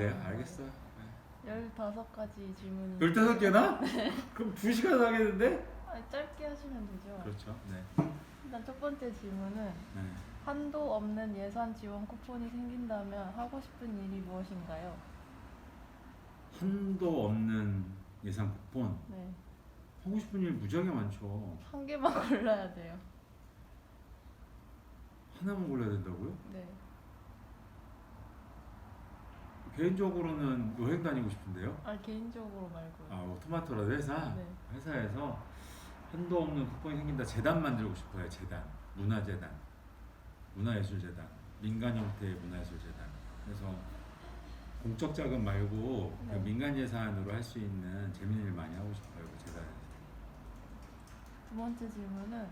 그래 알겠어. 15가지 질문이 15개나? 그럼 2시간 하겠는데? 아니, 짧게 하시면 되죠. 그렇죠. 네. 일단 첫 번째 질문은 네. 한도 없는 예산 지원 쿠폰이 생긴다면 하고 싶은 일이 무엇인가요? 한도 없는 예산 쿠폰. 네. 하고 싶은 일 무지하게 많죠. 한 개만 골라야 돼요. 하나만 골라야 된다고요? 네. 개인적으로는 여행 다니고 싶은데요. 아, 개인적으로 말고요. 아, 토마토라도 회사? 네. 회사에서 한도 없는 쿠폰이 생긴다. 재단 만들고 싶어요. 재단. 문화재단. 문화예술재단. 민간 형태의 문화예술재단. 그래서 공적 자금 말고 네. 그냥 민간 예산으로 할 수 있는 재밌는 일 많이 하고 싶어요. 그 재단에서. 두 번째 질문은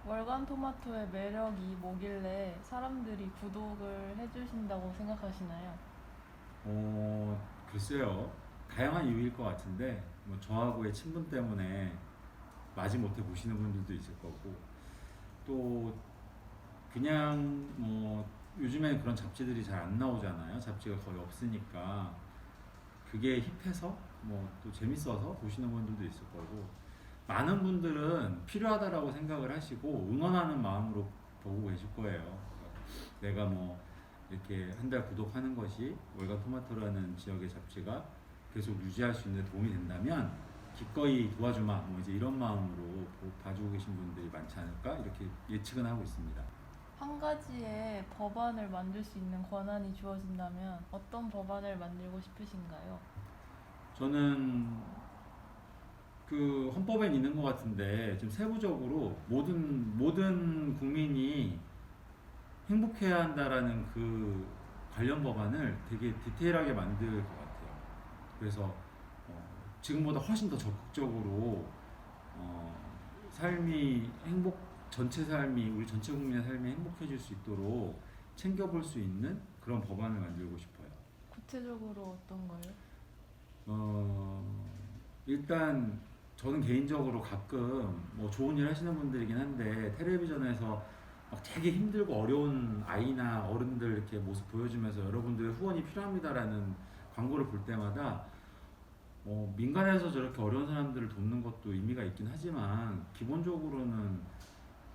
월간 토마토의 매력이 뭐길래 사람들이 구독을 해주신다고 생각하시나요? 글쎄요. 다양한 이유일 것 같은데 뭐 저하고의 친분 때문에 마지못해 보시는 분들도 있을 거고 또 그냥 뭐 요즘에는 그런 잡지들이 잘 안 나오잖아요. 잡지가 거의 없으니까 그게 힙해서 뭐 또 재밌어서 보시는 분들도 있을 거고 많은 분들은 필요하다라고 생각을 하시고 응원하는 마음으로 보고 계실 거예요. 그러니까 내가 뭐 이렇게 한 달 구독하는 것이 월간 토마토라는 지역의 잡지가 계속 유지할 수 있는 데 도움이 된다면 기꺼이 도와주마 뭐 이제 이런 마음으로 봐주고 계신 분들이 많지 않을까 이렇게 예측은 하고 있습니다. 한 가지의 법안을 만들 수 있는 권한이 주어진다면 어떤 법안을 만들고 싶으신가요? 저는 그 헌법에 있는 것 같은데 좀 세부적으로 모든 국민이 행복해야 한다라는 그 관련 법안을 되게 디테일하게 만들 것 같아요. 그래서 지금보다 훨씬 더 적극적으로 삶이 전체 삶이 우리 전체 국민의 삶이 행복해질 수 있도록 챙겨볼 수 있는 그런 법안을 만들고 싶어요. 구체적으로 어떤 거요? 일단 저는 개인적으로 가끔 뭐 좋은 일 하시는 분들이긴 한데 텔레비전에서 막 되게 힘들고 어려운 아이나 어른들 이렇게 모습 보여주면서 여러분들의 후원이 필요합니다라는 광고를 볼 때마다 민간에서 저렇게 어려운 사람들을 돕는 것도 의미가 있긴 하지만 기본적으로는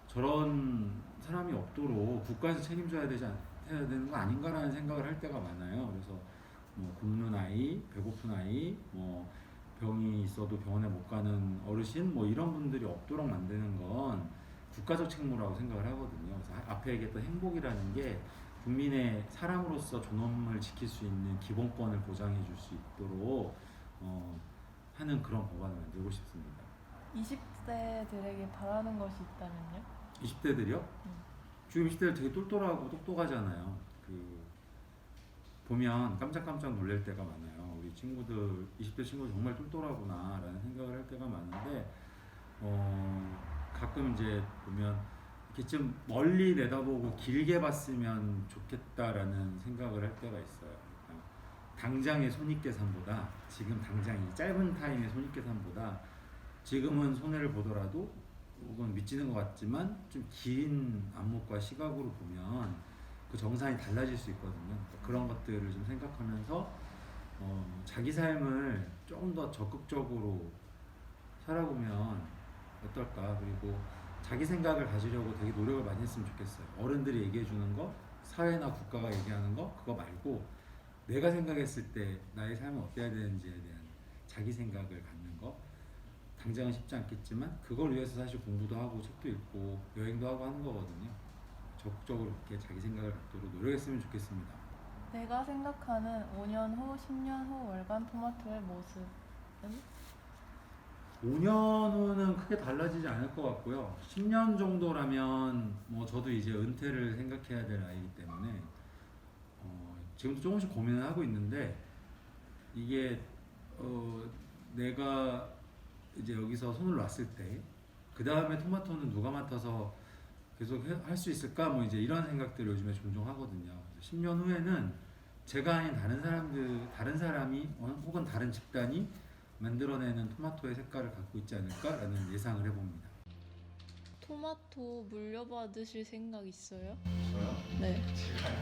저런 사람이 없도록 국가에서 책임져야 해야 되는 거 아닌가라는 생각을 할 때가 많아요. 그래서 뭐 굶는 아이, 배고픈 아이, 뭐 병이 있어도 병원에 못 가는 어르신 뭐 이런 분들이 없도록 만드는 건 국가적 책무라고 생각을 하거든요. 그래서 앞에 얘기했던 행복이라는 게 국민의 사람으로서 존엄을 지킬 수 있는 기본권을 보장해 줄 수 있도록 하는 그런 법안을 만들고 싶습니다. 20대들에게 바라는 것이 있다면요? 20대들이요? 지금 20대들 되게 똘똘하고 똑똑하잖아요. 보면 깜짝깜짝 놀랄 때가 많아요. 우리 친구들, 20대 친구들 정말 똘똘하구나 라는 생각을 할 때가 많은데 가끔 이제 보면 이렇게 좀 멀리 내다보고 길게 봤으면 좋겠다라는 생각을 할 때가 있어요. 그러니까 당장의 손익계산보다 지금 당장 이 짧은 타임의 손익계산보다 지금은 손해를 보더라도 혹은 미치는 것 같지만 좀 긴 안목과 시각으로 보면 그 정산이 달라질 수 있거든요. 그러니까 그런 것들을 좀 생각하면서 자기 삶을 조금 더 적극적으로 살아보면 어떨까. 그리고 자기 생각을 가지려고 되게 노력을 많이 했으면 좋겠어요. 어른들이 얘기해 주는 거, 사회나 국가가 얘기하는 거, 그거 말고 내가 생각했을 때 나의 삶은 어때야 되는지에 대한 자기 생각을 갖는 거. 당장은 쉽지 않겠지만 그걸 위해서 사실 공부도 하고 책도 읽고 여행도 하고 하는 거거든요. 적극적으로 그렇게 자기 생각을 갖도록 노력했으면 좋겠습니다. 내가 생각하는 5년 후, 10년 후 월간 토마토의 모습은? 5년 후는 크게 달라지지 않을 것 같고요. 10년 정도라면 뭐 저도 이제 은퇴를 생각해야 될 나이기 때문에 지금도 조금씩 고민을 하고 있는데 이게 내가 이제 여기서 손을 놨을 때 그 다음에 토마토는 누가 맡아서 계속 할 수 있을까 뭐 이제 이런 생각들을 요즘에 종종 하거든요. 10년 후에는 제가 아닌 다른 사람이 혹은 다른 집단이 만들어내는 토마토의 색깔을 갖고 있지 않을까라는 예상을 해봅니다. 토마토 물려받으실 생각 있어요? 저요? 네. 제가요?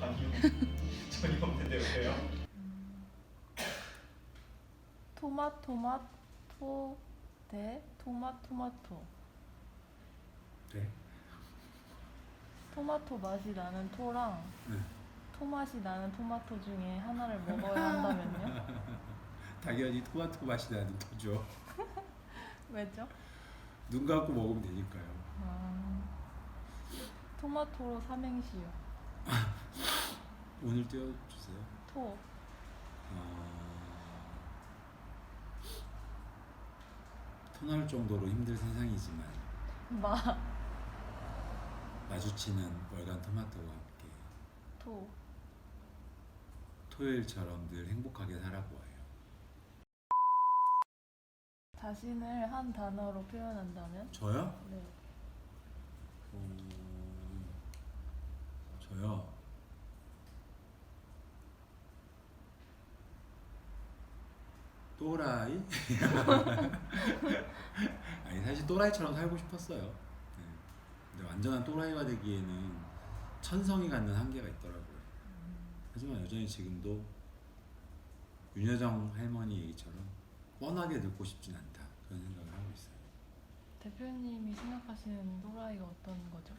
아니요. 전혀 없는데 왜요? 토마토마토 대 토마토마토. 네. 토마토 맛이 나는 토랑 네. 토맛이 나는 토마토 중에 하나를 먹어야 한다면요? 당연히 토마토 맛이 나는 토죠. 왜죠? 눈 감고 먹으면 되니까요. 아, 토마토로 삼행시요. 오늘 띄워주세요. 토. 토날 정도로 힘들 세상이지만 마. 마주치는 월간 토마토와 함께 토. 토요일처럼 늘 행복하게 살아보아요. 자신을 한 단어로 표현한다면? 저요? 네. 저요? 또라이? 아니 사실 또라이처럼 살고 싶었어요. 네. 근데 완전한 또라이가 되기에는 천성이 갖는 한계가 있더라고요. 하지만 여전히 지금도 윤여정 할머니 얘기처럼 뻔하게 늙고 싶진 않다 그런 생각을 하고 있어요. 대표님이 생각하시는 또라이가 어떤 거죠?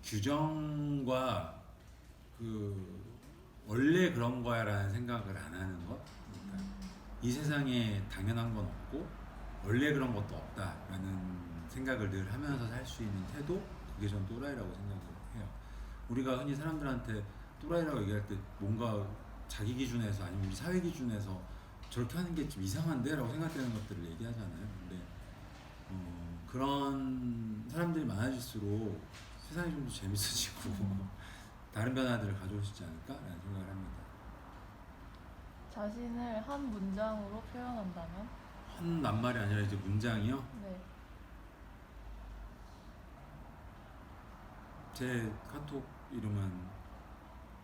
규정과 그 원래 그런 거야라는 생각을 안 하는 것. 그러니까 이 세상에 당연한 건 없고 원래 그런 것도 없다라는 생각을 늘 하면서 살 수 있는 태도, 그게 전 또라이라고 생각을 해요. 우리가 흔히 사람들한테 또라이라고 얘기할 때 뭔가 자기 기준에서 아니면 우리 사회 기준에서 저렇게 하는 게 좀 이상한데? 라고 생각되는 것들을 얘기하잖아요. 근데 그런 사람들이 많아질수록 세상이 좀 더 재밌어지고 다른 변화들을 가져올 수 있지 않을까라는 생각을 합니다. 자신을 한 문장으로 표현한다면? 한 낱말이 아니라 이제 문장이요. 네. 제 카톡 이름은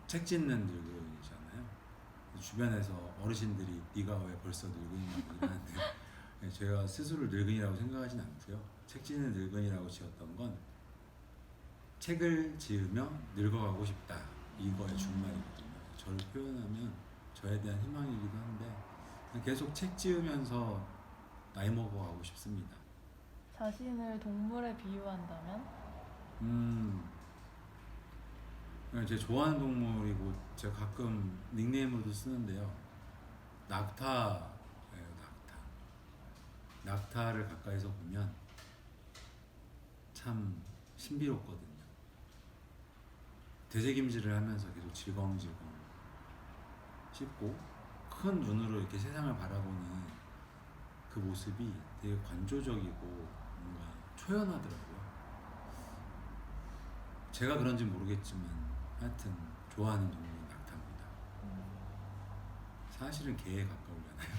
책 짓는 늙은이잖아요. 주변에서 어르신들이 네가 왜 벌써 늙은이냐고 이러는데 제가 스스로를 늙은이라고 생각하진 않고요. 책 짓는 늙은이라고 지었던 건 책을 지으며 늙어가고 싶다 이거의 준말이거든요. 저를 표현하면 저에 대한 희망이기도 한데 계속 책 지으면서 나이 먹어가고 싶습니다. 자신을 동물에 비유한다면? 제 좋아하는 동물이고 제가 가끔 닉네임으로도 쓰는데요. 낙타예요. 낙타. 낙타를 가까이서 보면 참 신비롭거든요. 되새김질을 하면서 계속 질겅질겅 씹고 큰 눈으로 이렇게 세상을 바라보는 그 모습이 되게 관조적이고 뭔가 초연하더라고요. 제가 그런지 모르겠지만 하여튼 좋아하는 동물은 낙타입니다. 사실은 개에 가까우려나요?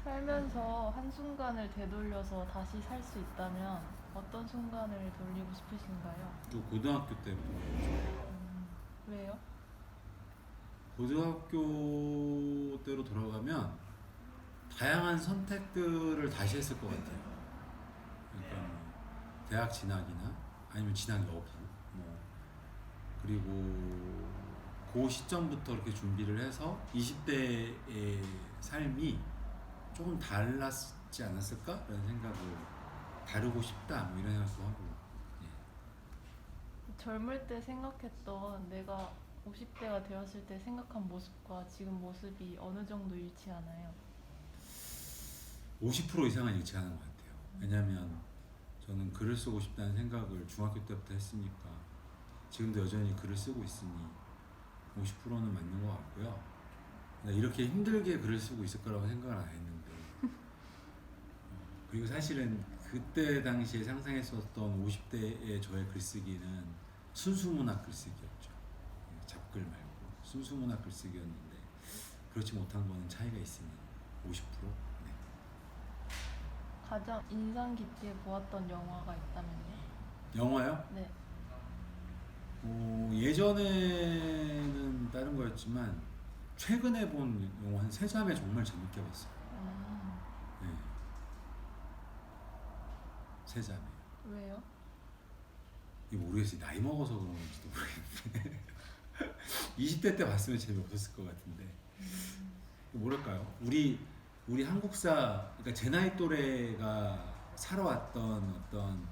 살면서 한순간을 되돌려서 다시 살 수 있다면 어떤 순간을 돌리고 싶으신가요? 또 고등학교 때부터 왜요? 고등학교 때로 돌아가면 다양한 선택들을 다시 했을 것 같아요. 그러니까 뭐 대학 진학이나 아니면 진학 여부 뭐 그리고 그 시점부터 이렇게 준비를 해서 20대의 삶이 조금 달랐지 않았을까? 라는 생각을 다루고 싶다 뭐 이런 생각도 하고. 젊을 때 생각했던 내가 50대가 되었을 때 생각한 모습과 지금 모습이 어느 정도 일치하나요? 50% 이상은 일치하는 것 같아요. 왜냐하면 저는 글을 쓰고 싶다는 생각을 중학교 때부터 했으니까 지금도 여전히 글을 쓰고 있으니 50%는 맞는 것 같고요. 이렇게 힘들게 글을 쓰고 있을 거라고 생각을 안 했는데 그리고 사실은 그때 당시에 상상했었던 50대의 저의 글쓰기는 순수문학 글쓰기였죠. 잡글 말고 순수문학 글쓰기였는데 그렇지 못한 거는 차이가 있으니 50%? 네. 가장 인상 깊게 보았던 영화가 있다면요? 영화요? 네. 예전에는 다른 거였지만 최근에 본 영화는 세자매 정말 재밌게 봤어요. 네. 세자매. 왜요? 이게 모르겠어요. 나이 먹어서 그런 건지도 모르겠는데 20대 때 봤으면 재미없었을 것 같은데 뭐랄까요? 우리 한국사 그러니까 제 나이 또래가 살아왔던 어떤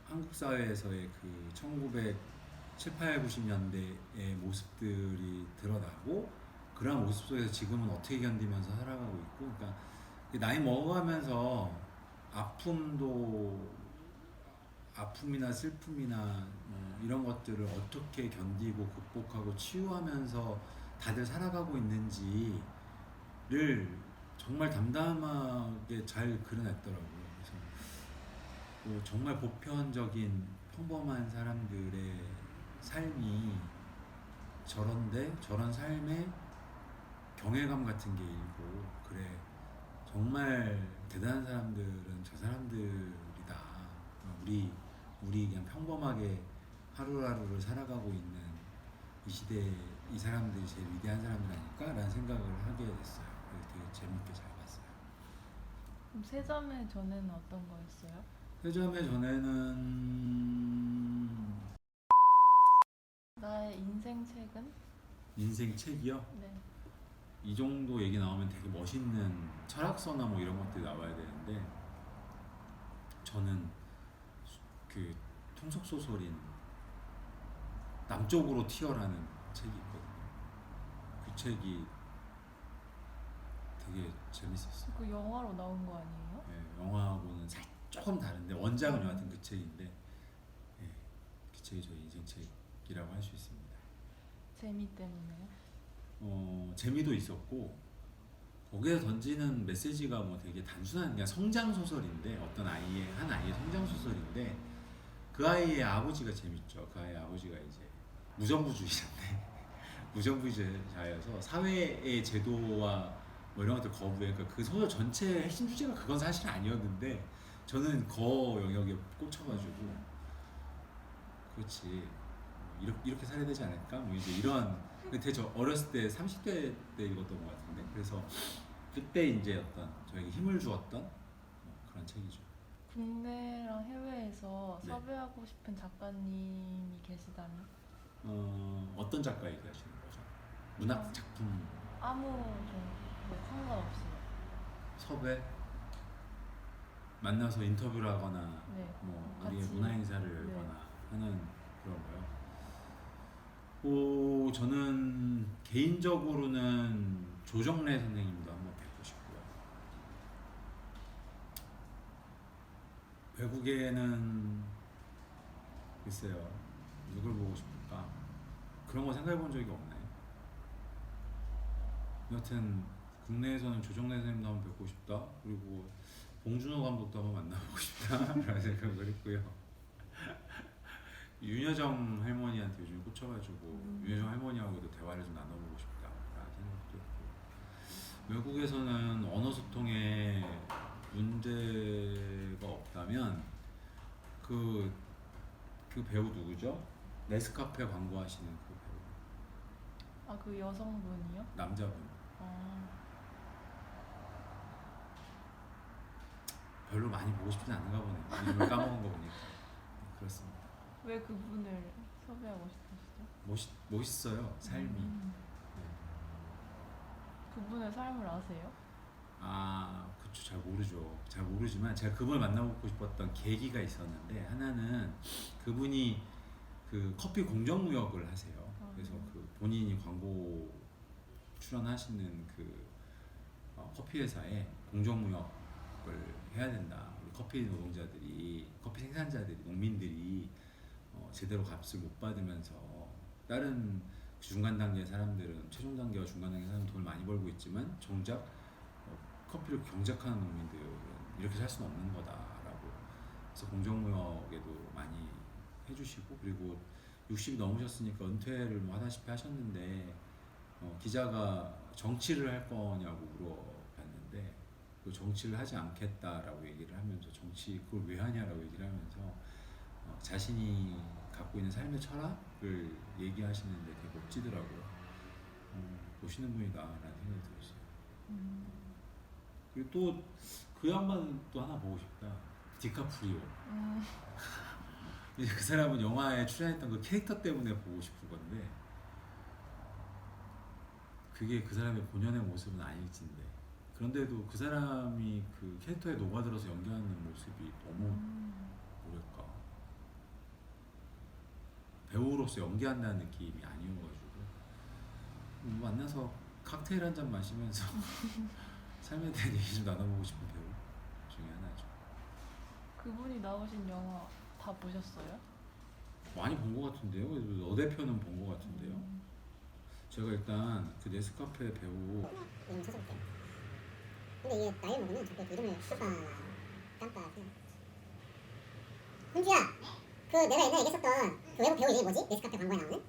한국 사회에서의 그 1970, 8, 90년대의 모습들이 드러나고 그러한 모습 속에서 지금은 어떻게 견디면서 살아가고 있고 그러니까 나이 먹어가면서 아픔이나 슬픔이나 뭐 이런 것들을 어떻게 견디고 극복하고 치유하면서 다들 살아가고 있는지를 정말 담담하게 잘 그려냈더라고요. 그래서 뭐 정말 보편적인 평범한 사람들의 삶이 저런데 저런 삶에 경외감 같은 게 일고 그래 정말 대단한 사람들은 저 사람들이다. 우리 그냥 평범하게 하루하루를 살아가고 있는 이 시대 이 사람들이 제일 위대한 사람들 아닐까라는 생각을 하게 됐어요. 그래서 되게 재밌게 잘 봤어요. 그럼 세점의 전에는 어떤 거였어요? 세점의 전에는 나의 인생 책은? 인생 책이요. 네. 이 정도 얘기 나오면 되게 멋있는 철학서나 뭐 이런 것들이 나와야 되는데 저는 그 통속 소설인 남쪽으로 튀어라는 책이 있거든요. 그 책이 되게 재밌었어요. 그 영화로 나온 거 아니에요? 예, 영화하고는 조금 다른데 원작은 여하튼 그 책인데 예, 그 책이 저희 인생 책이라고 할 수 있습니다. 재미 때문에요? 재미도 있었고 거기에 던지는 메시지가 뭐 되게 단순한 그냥 성장 소설인데 어떤 한 아이의 성장 소설인데 그 아이의 아버지가 재밌죠. 그 아이의 아버지가 이제 무정부주의자인데 무정부주의자여서 사회의 제도와 뭐 이런 것들 거부해. 그러니까 그 소설 전체 핵심 주제가 그건 사실 아니었는데 저는 그 영역에 꽂혀가지고 그렇지 이렇게 살아야 되지 않을까? 뭐 이제 이런 근데 저 어렸을 때 30대 때 읽었던 것 같은데 그래서 그때 이제 어떤 저에게 힘을 주었던 그런 책이죠. 국내랑 해외에서 네. 섭외하고 싶은 작가님이 계시다면? 어떤 작가 얘기하시는 거죠? 문학 작품 아무 좀 상관없어요. 섭외 만나서 인터뷰를 하거나 네. 뭐 같이. 우리의 문화 행사를 네. 열거나 하는 그런 거요. 저는 개인적으로는 조정래 선생님도 한번 뵙고 싶고요. 외국에는 글쎄요 누굴 보고 싶을까? 그런 거 생각해 본 적이 없나요? 여튼 국내에서는 조정래 선생님도 한번 뵙고 싶다. 그리고 봉준호 감독도 한번 만나보고 싶다라는 생각을 했고요. 윤여정 할머니한테 요즘 꽂혀가지고 윤여정 할머니하고도 대화를 좀 나눠보고 싶다라는 생각도 했고 외국에서는 언어 소통에 문제가 없다면 그 배우 누구죠? 네스카페 광고하시는 그 배우 아, 그 여성분이요? 남자분 아, 별로 많이 보고 싶진 않은가 보네요. 이름을 까먹은 거 보니까 그렇습니다. 왜 그분을 섭외하고 싶으시죠? 멋있어요 삶이. 네. 그분의 삶을 아세요? 그쵸 잘 모르죠. 잘 모르지만 제가 그분을 만나보고 싶었던 계기가 있었는데 하나는 그분이 그 커피 공정무역을 하세요. 그래서 그 본인이 광고 출연하시는 그 커피 회사에 공정무역을 해야 된다. 우리 커피 노동자들이 커피 생산자들이 농민들이 제대로 값을 못 받으면서 다른 중간 단계 사람들은 최종 단계와 중간 단계 사람은 돈을 많이 벌고 있지만 정작 커피를 경작하는 농민들은 이렇게 살 수는 없는 거다라고 그래서 공정무역에도 많이 해주시고 그리고 60이 넘으셨으니까 은퇴를 뭐 하다시피 하셨는데 기자가 정치를 할 거냐고 물어봤는데 그 정치를 하지 않겠다라고 얘기를 하면서 정치 그걸 왜 하냐라고 얘기를 하면서 자신이 갖고 있는 삶의 철학을 얘기하시는데 되게 멋지더라고요. 보시는 분이다라는 생각이 들었어요. 그리고 또 그 양반은 또 하나 보고 싶다. 디카프리오. 그 사람은 영화에 출연했던 그 캐릭터 때문에 보고 싶은 건데 그게 그 사람의 본연의 모습은 아닐진데 그런데도 그 사람이 그 캐릭터에 녹아들어서 연기하는 모습이 너무 뭐랄까 배우로서 연기한다는 느낌이 아니어가지고 만나서 칵테일 한 잔 마시면서 삶에 대한 얘기 좀 나눠보고 싶은 배우 중에 하나죠. 그분이 나오신 영화 다 보셨어요? 많이 본 것 같은데요. 그래도 너 대표는 본 것 같은데요. 제가 일단 그 네스카페 배우 이름 찾아볼게요. 근데 이게 나이 먹으면 자꾸 이름을 깜빡 훈주야, 그 내가 옛날에 얘기했었던 그 외국 배우 이름이 뭐지? 네스카페 광고에 나오는?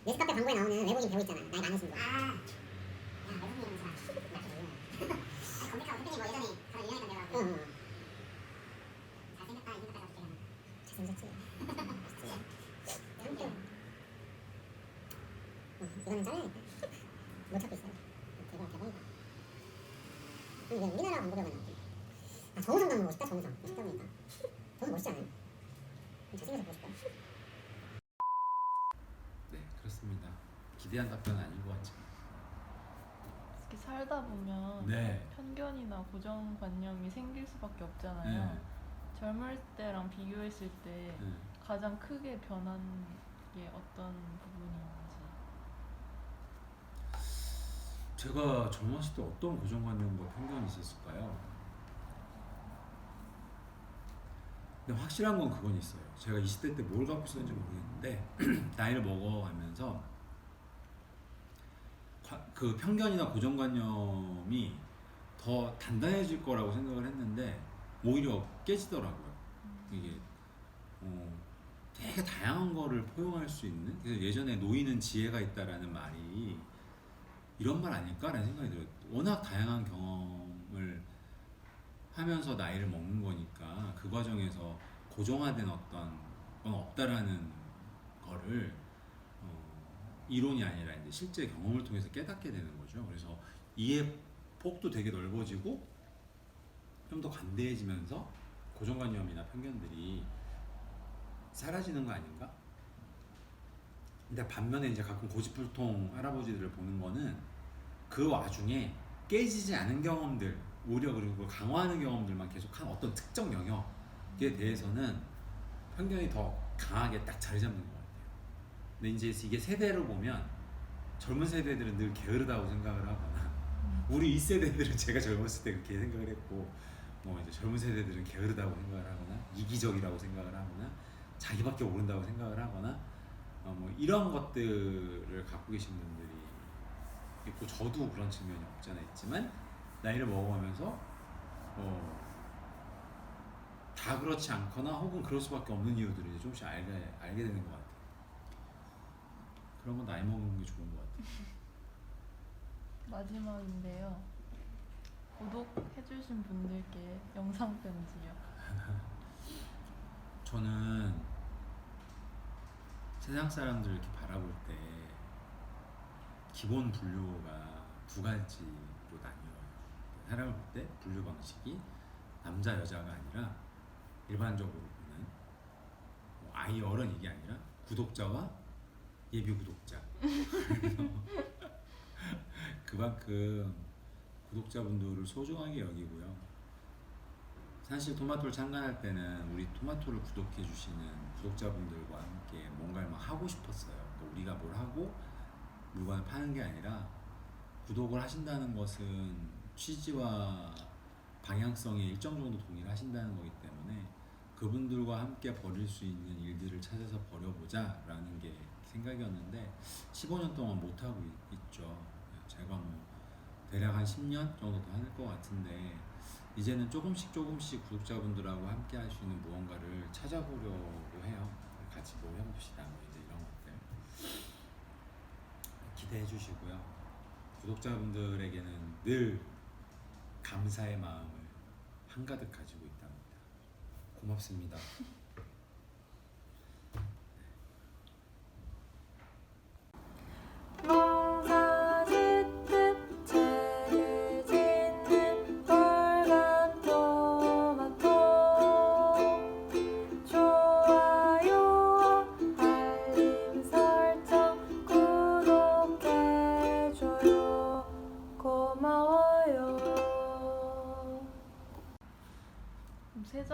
네스카페 광고에 나오는 외국인 배우 있잖아. 나이 많으신 분. 야, 외국인 이름 잘 검색하고 대표님 뭐 예전에 가장 유명했던 배우라고. 응. 잘생겼다 이름까지 잘생겼지. 이거는 잘라야겠다. 못 찾고 있어요. 대박이다. 근데 왜 우리나라 광고배우가 나오지? 아, 정우성 닮은 멋있다. 정우성. 멋있다 보니까. 정우성 멋있지 않아요? 잘생겨서 보고 싶다. 네 그렇습니다. 기대한 답변은 아닌 것 같지만 이렇게 살다 보면 네. 편견이나 고정관념이 생길 수밖에 없잖아요. 네. 젊을 때랑 비교했을 때 네. 가장 크게 변한 게 어떤 부분인지. 제가 젊었을 때 어떤 고정관념과 편견이 있었을까요? 근데 확실한 건 그건 있어요. 제가 20대 때 뭘 갖고 있었는지 모르겠는데 나이를 먹어가면서 그 편견이나 고정관념이 더 단단해질 거라고 생각을 했는데 오히려 깨지더라고요. 이게 되게 다양한 거를 포용할 수 있는. 그래서 예전에 노인은 지혜가 있다라는 말이 이런 말 아닐까라는 생각이 들어요. 워낙 다양한 경험을 하면서 나이를 먹는 거니까 그 과정에서 고정화된 어떤 건 없다라는 거를 이론이 아니라 이제 실제 경험을 통해서 깨닫게 되는 거죠. 그래서 이해 폭도 되게 넓어지고 좀 더 관대해지면서 고정관념이나 편견들이 사라지는 거 아닌가? 근데 반면에 이제 가끔 고집불통 할아버지들을 보는 거는 그 와중에 깨지지 않은 경험들, 오히려 그리고 강화하는 경험들만 계속한 어떤 특정 영역에 대해서는 편견이 더 강하게 딱 자리 잡는 것 같아요. 근데 이제 이게 세대로 보면 젊은 세대들은 늘 게으르다고 생각을 하거나 우리 2세대들은 제가 젊었을 때 그렇게 생각을 했고 뭐 이제 젊은 세대들은 게으르다고 생각을 하거나 이기적이라고 생각을 하거나 자기밖에 모른다고 생각을 하거나 뭐 이런 것들을 갖고 계신 분들이 있고 저도 그런 측면이 없지 않아 있지만 나이를 먹어가면서 다 그렇지 않거나 혹은 그럴 수밖에 없는 이유들을 이제 조금씩 알게 되는 것 같아요. 그런 건 나이 먹는 게 좋은 것 같아요. 마지막인데요. 구독해주신 분들께 영상 편지요. 저는 세상 사람들 이렇게 바라볼 때 기본 분류가 두 가지로 나뉘어요. 사람을 볼 때 분류 방식이 남자 여자가 아니라 일반적으로 보는 뭐 아이 어른 이게 아니라 구독자와 예비 구독자. 그만큼 구독자분들을 소중하게 여기고요. 사실 토마토를 창간할 때는 우리 토마토를 구독해 주시는 구독자분들과 함께 뭔가를 막 하고 싶었어요. 그러니까 우리가 뭘 하고 물건을 파는 게 아니라 구독을 하신다는 것은 취지와 방향성에 일정 정도 동의를 하신다는 거기 때문에 그분들과 함께 벌일 수 있는 일들을 찾아서 벌여보자 라는 게 생각이었는데 15년 동안 못하고 있죠. 제가 뭐 대략 한 10년 정도 더 할 것 같은데 이제는 조금씩 구독자분들하고 함께 할 수 있는 무언가를 찾아보려고 해요. 같이 뭐 해봅시다. 뭐 이제 이런 것들 기대해 주시고요. 구독자분들에게는 늘 감사의 마음을 한가득 가지고 있답니다. 고맙습니다. 좋아요와 알림 설정, 구독해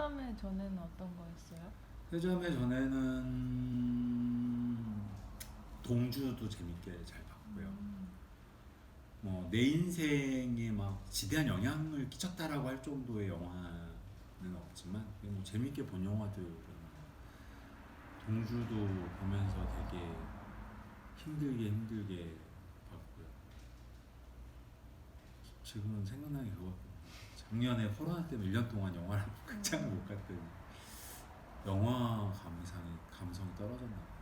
세자매 전에는 어떤 거였어요? 세점의 전에는 동주도 재밌게 잘 봤고요. 뭐 내 인생에 막 지대한 영향을 끼쳤다라고 할 정도의 영화는 없지만 그냥 뭐 재밌게 본 영화들은 동주도 보면서 되게 힘들게 봤고요. 지금은 생각나는 게 그거거든요. 작년에 코로나 때문에 1년 동안 영화를 극장을 못 갔더니 영화 감성이 떨어졌나 봐요.